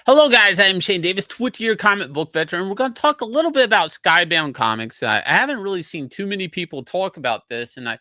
Hello, guys. I'm Shane Davis, Twitch-year comic book veteran. We're going to talk a little bit about Skybound comics. I haven't really seen too many people talk about this, and I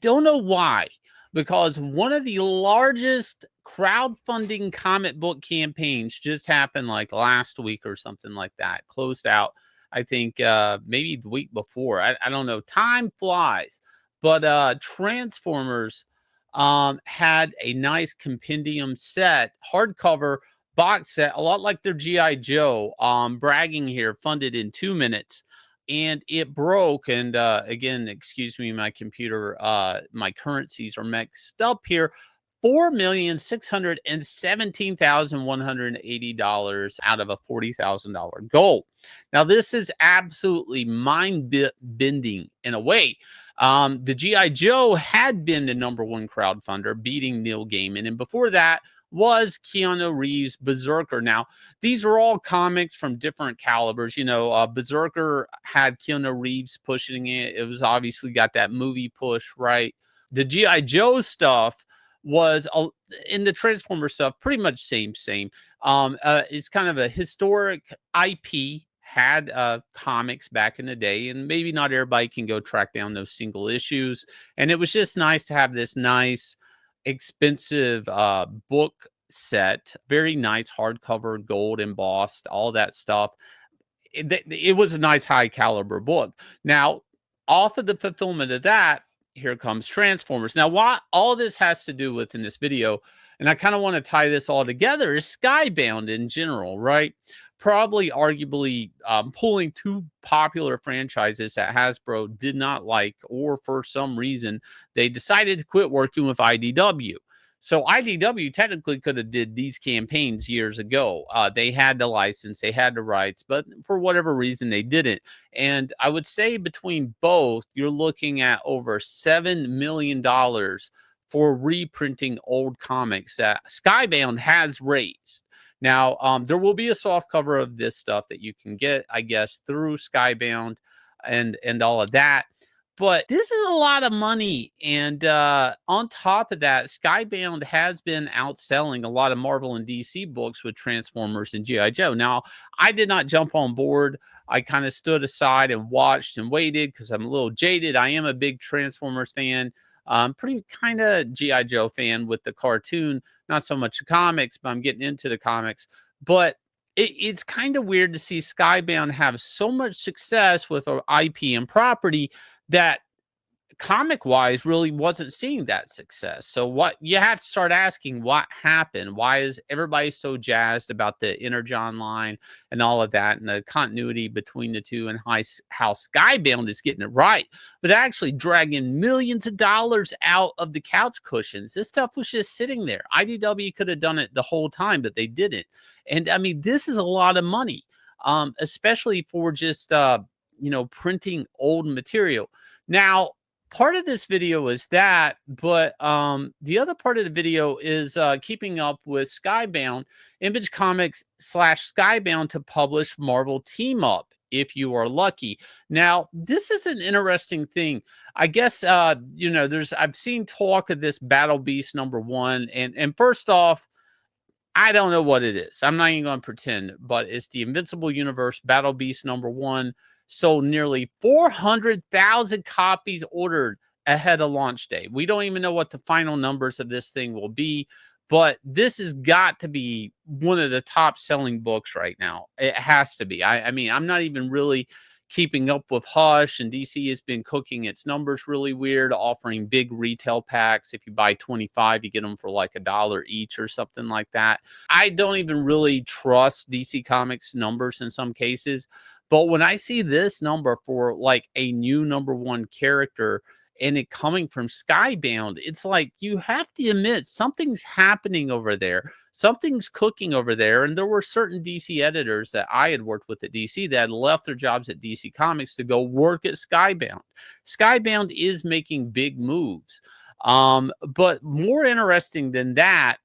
don't know why. Because one of the largest crowdfunding comic book campaigns just happened like last week or something like that. Closed out, I think, maybe the week before. I don't know. Time flies. But Transformers had a nice compendium set, hardcover box set, a lot like their GI Joe. Bragging here, funded in 2 minutes, and it broke. And again, excuse me, my computer, my currencies are mixed up here. $4,617,180 out of a $40,000 goal. Now, this is absolutely mind-bending in a way. The GI Joe had been the #1 crowdfunder, beating Neil Gaiman, and before that was Keanu Reeves' Berserker. Now, these are all comics from different calibers. Berserker had Keanu Reeves pushing it. It was obviously got that movie push, right? The G.I. Joe stuff was in the Transformer stuff, pretty much same. It's kind of a historic IP, had comics back in the day, and maybe not everybody can go track down those single issues. And it was just nice to have this nice expensive book set, very nice hardcover, gold embossed, all that stuff. It was a nice high caliber book. Now, off of the fulfillment of that, here comes Transformers. Now, what all this has to do with in this video, and I kind of want to tie this all together, is Skybound in general, right? Probably arguably pulling two popular franchises that Hasbro did not like, or for some reason they decided to quit working with IDW. So IDW technically could have did these campaigns years ago. They had the license, they had the rights, but for whatever reason they didn't. And I would say between both, you're looking at over $7 million for reprinting old comics that Skybound has raised. Now, there will be a soft cover of this stuff that you can get, I guess, through Skybound and all of that. But this is a lot of money. And on top of that, Skybound has been outselling a lot of Marvel and DC books with Transformers and G.I. Joe. Now, I did not jump on board. I kind of stood aside and watched and waited because I'm a little jaded. I am a big Transformers fan. Pretty kind of G.I. Joe fan with the cartoon, not so much the comics, but I'm getting into the comics. But it's kind of weird to see Skybound have so much success with IP and property that comic wise really wasn't seeing that success. So what you have to start asking, what happened? Why is everybody so jazzed about the Energon line and all of that, and the continuity between the two, and how Skybound is getting it right, but actually dragging millions of dollars out of the couch cushions? This stuff was just sitting there. IDW could have done it the whole time, but they didn't. And I mean, this is a lot of money, especially for just printing old material. Now, part of this video is that, but the other part of the video is keeping up with Skybound. Image Comics / Skybound to publish Marvel Team Up, if you are lucky. Now, this is an interesting thing. I guess I've seen talk of this Battle Beast #1, and first off, I don't know what it is. I'm not even going to pretend, but it's the Invincible Universe Battle Beast #1. Sold nearly 400,000 copies ordered ahead of launch day. We don't even know what the final numbers of this thing will be, but this has got to be one of the top selling books right now. It has to be. I mean, I'm not even really keeping up with Hush, and DC has been cooking its numbers really weird, offering big retail packs. If you buy 25, you get them for like $1 each or something like that. I don't even really trust DC Comics numbers in some cases, but when I see this number for like a new #1 character and it coming from Skybound, it's like you have to admit something's happening over there. Something's cooking over there. And there were certain DC editors that I had worked with at DC that had left their jobs at DC Comics to go work at Skybound. Skybound is making big moves. But more interesting than that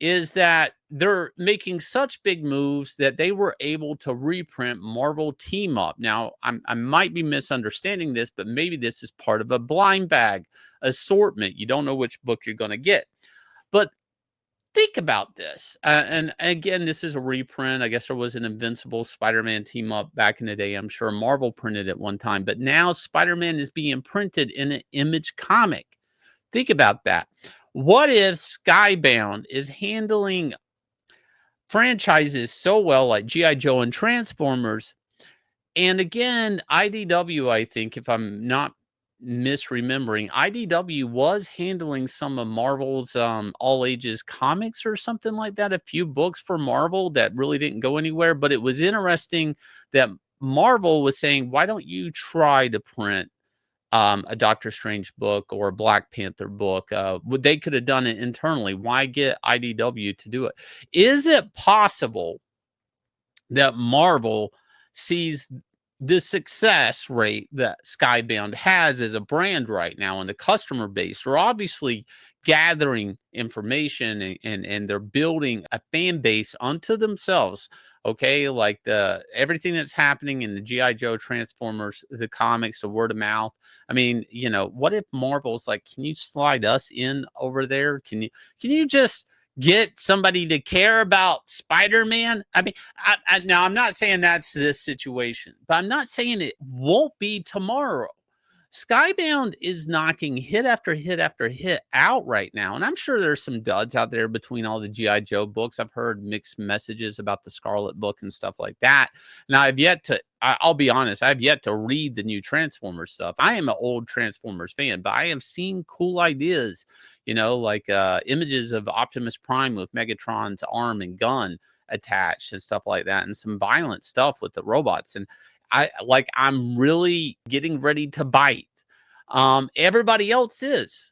is that they're making such big moves that they were able to reprint Marvel Team Up. Now, I might be misunderstanding this, but maybe this is part of a blind bag assortment. You don't know which book you're going to get. But Think about this. And again, this is a reprint. I guess there was an Invincible Spider-Man team up back in the day. I'm sure Marvel printed it one time, but now Spider-Man is being printed in an Image comic. Think about that. What if Skybound is handling franchises so well like G.I. Joe and Transformers? And again, IDW, I think, if I'm not misremembering, IDW was handling some of Marvel's all ages comics or something like that. A few books for Marvel that really didn't go anywhere. But it was interesting that Marvel was saying, why don't you try to print a Doctor Strange book or a Black Panther book? They could have done it internally. Why get IDW to do it? Is it possible that Marvel sees the success rate that Skybound has as a brand right now and the customer base? They're obviously gathering information, and they're building a fan base unto themselves. Okay, like the everything that's happening in the GI Joe, Transformers, the comics, the word of mouth. I mean, what if Marvel's like, can you slide us in over there? Can you just get somebody to care about Spider-Man? I mean, now I'm not saying that's this situation, but I'm not saying it won't be tomorrow. Skybound is knocking hit after hit after hit out right now. And I'm sure there's some duds out there between all the G.I. Joe books. I've heard mixed messages about the Scarlet book and stuff like that. Now, I'll be honest, I've yet to read the new Transformers stuff. I am an old Transformers fan, but I have seen cool ideas, like images of Optimus Prime with Megatron's arm and gun attached and stuff like that, and some violent stuff with the robots. And I'm really getting ready to bite. Everybody else is.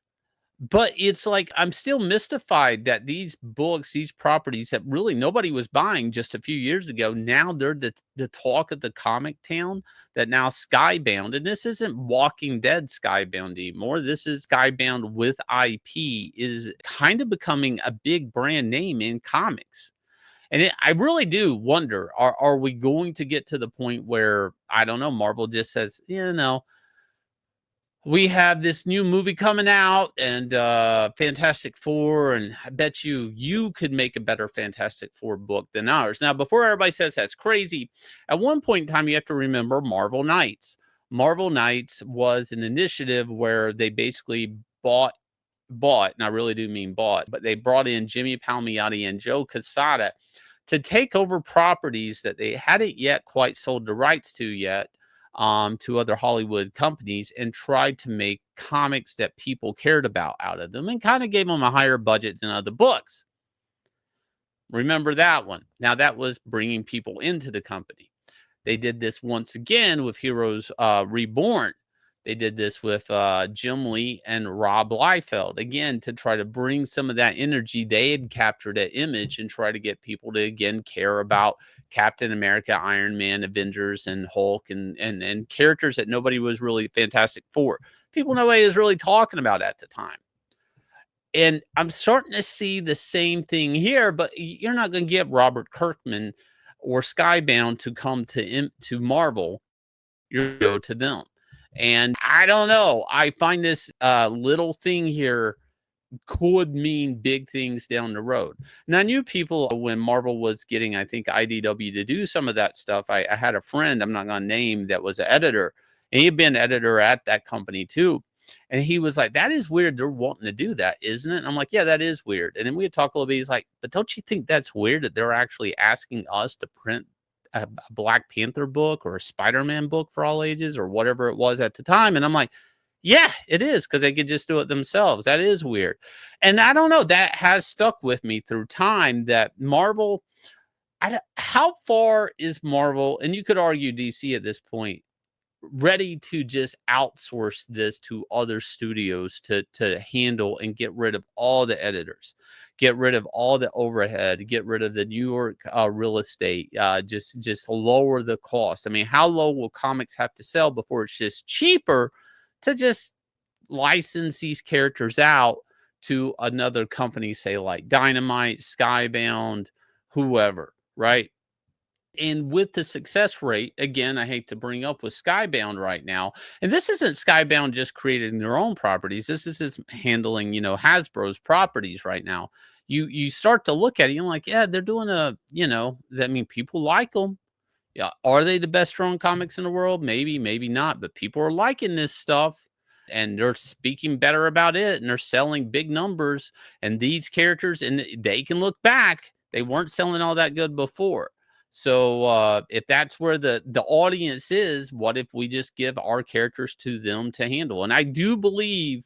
But it's like I'm still mystified that these books, these properties that really nobody was buying just a few years ago, now they're the talk of the comic town. That now Skybound, and this isn't Walking Dead Skybound anymore. This is Skybound with IP, is kind of becoming a big brand name in comics. And I really do wonder, are we going to get to the point where, I don't know, Marvel just says, we have this new movie coming out, and Fantastic Four, and I bet you could make a better Fantastic Four book than ours. Now, before everybody says that's crazy, at one point in time, you have to remember Marvel Knights. Marvel Knights was an initiative where they basically bought, and I really do mean bought, but they brought in Jimmy Palmiotti and Joe Quesada to take over properties that they hadn't yet quite sold the rights to yet, to other Hollywood companies, and tried to make comics that people cared about out of them, and kind of gave them a higher budget than other books. Remember that one. Now, that was bringing people into the company. They did this once again with Heroes Reborn. They did this with Jim Lee and Rob Liefeld, again, to try to bring some of that energy they had captured at Image and try to get people to, again, care about Captain America, Iron Man, Avengers, and Hulk, and characters that nobody was really Fantastic Four. People nobody was really talking about at the time. And I'm starting to see the same thing here, but you're not going to get Robert Kirkman or Skybound to come to Marvel. You're going to go to them. And I don't know. I find this little thing here could mean big things down the road. And I knew people when Marvel was getting, I think, IDW to do some of that stuff. I had a friend, I'm not going to name, that was an editor. And he'd been editor at that company too. And he was like, that is weird. They're wanting to do that, isn't it? And I'm like, yeah, that is weird. And then we would talk a little bit. He's like, but don't you think that's weird that they're actually asking us to print a Black Panther book or a Spider-Man book for all ages or whatever it was at the time? And I'm like, yeah, it is, because they could just do it themselves. That is weird. And I don't know, that has stuck with me through time, that Marvel, how far is Marvel, and you could argue DC at this point, ready to just outsource this to other studios to handle and get rid of all the editors, get rid of all the overhead, get rid of the New York real estate, just lower the cost? I mean, how low will comics have to sell before it's just cheaper to just license these characters out to another company, say like Dynamite, Skybound, whoever, right? And with the success rate, again, I hate to bring up with Skybound right now, and this isn't Skybound just creating their own properties. This is just handling, Hasbro's properties right now. You start to look at it, you're like, yeah, they're doing people like them. Yeah, are they the best drawn comics in the world? Maybe, maybe not, but people are liking this stuff and they're speaking better about it and they're selling big numbers. And these characters, and they can look back, they weren't selling all that good before. So if that's where the audience is, what if we just give our characters to them to handle? And I do believe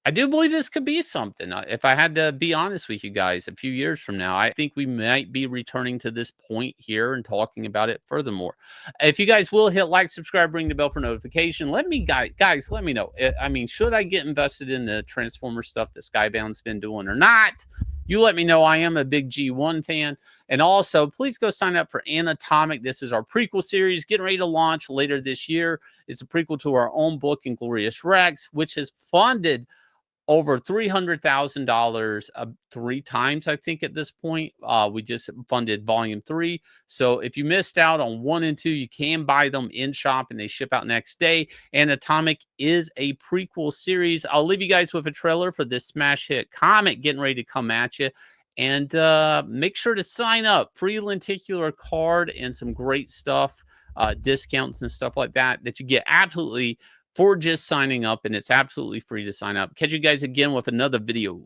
this could be something. If I had to be honest with you guys, a few years from now, I think we might be returning to this point here and talking about it furthermore. If you guys will hit like, subscribe, ring the bell for notification. Let me guys, let me know. I mean, should I get invested in the Transformer stuff that Skybound's been doing or not? You let me know. I am a big G1 fan. And also, please go sign up for Anatomic. This is our prequel series getting ready to launch later this year. It's a prequel to our own book, Inglorious Rex, which has funded over $300,000 3 times, I think, at this point. We just funded volume 3. So if you missed out on 1 and 2, you can buy them in shop and they ship out next day. Anatomic is a prequel series. I'll leave you guys with a trailer for this smash hit comic getting ready to come at you. And make sure to sign up. Free lenticular card and some great stuff, discounts and stuff like that you get absolutely for just signing up, and it's absolutely free to sign up. Catch you guys again with another video.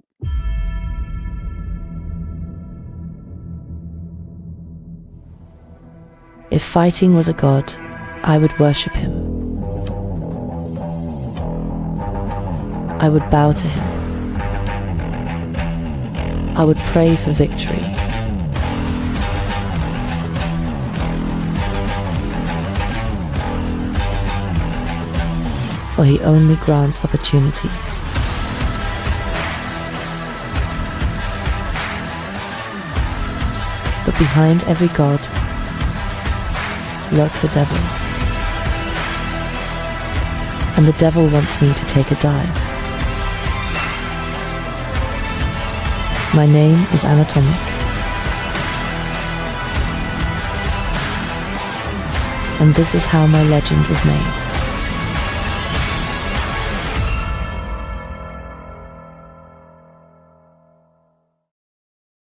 If fighting was a god, I would worship him. I would bow to him. I would pray for victory. For he only grants opportunities. But behind every god lurks a devil. And the devil wants me to take a dive. My name is Anatomic. And this is how my legend was made.